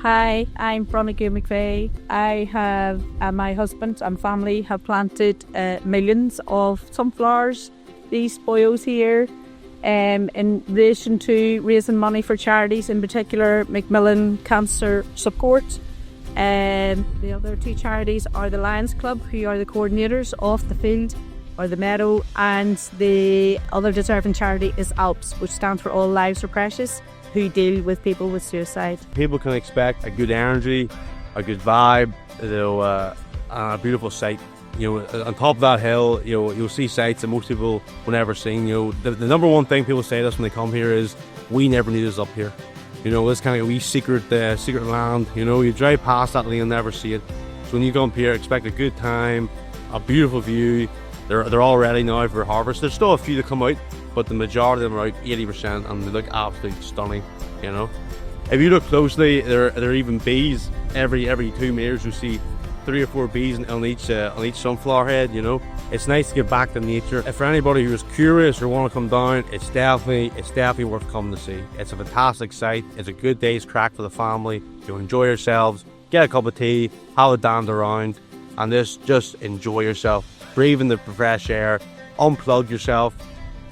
Hi, I'm Veronica McVeigh. I have, my husband and family have planted millions of sunflowers, these boyos here, in relation to raising money for charities, in particular Macmillan Cancer Support. The other two charities are the Lions Club, who are the coordinators of the field or the meadow, and the other deserving charity is ALPS, which stands for All Lives Are Precious, who deal with people with suicide. People can expect a good energy, a good vibe, and a beautiful sight. On top of that hill, you'll see sights that most people will never see. The number one thing people say to us when they come here is, "We never need us up here." This kind of wee secret land. You drive past that and you'll never see it. So when you come up here, expect a good time, a beautiful view. They're all ready now for harvest. There's still a few to come out, but the majority of them are out, 80%, and they look absolutely stunning. If you look closely, there are even bees. Every 2 meters you see 3 or 4 bees on each sunflower head. It's nice to get back to nature. If for anybody who's curious or want to come down, it's definitely worth coming to see. It's a fantastic sight. It's a good day's crack for the family. You'll enjoy yourselves, get a cup of tea, have a dance around, and just enjoy yourself. Breathe in the fresh air, unplug yourself,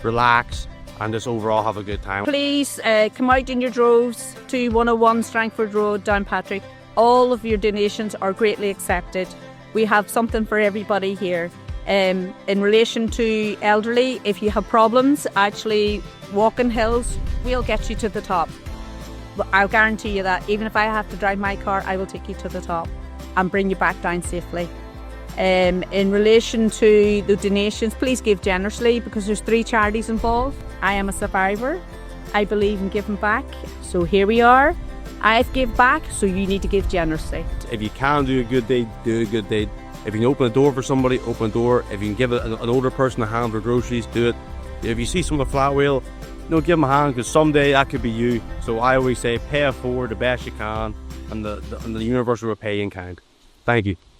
relax, and just overall have a good time. Please come out in your droves to 101 Strangford Road Downpatrick. All of your donations are greatly accepted. We have something for everybody here. In relation to elderly, if you have problems actually walking hills, we'll get you to the top. I'll guarantee you that. Even if I have to drive my car, I will take you to the top and bring you back down safely. In relation to the donations, please give generously, because there's 3 charities involved. I am a survivor. I believe in giving back. So here we are. I've give back, so you need to give generously. If you can do a good deed, do a good deed. If you can open a door for somebody, open a door. If you can give an older person a hand for groceries, do it. If you see someone with a flat wheel, give them a hand, because someday that could be you. So I always say, pay it forward the best you can, and the universe will repay you in kind. Thank you.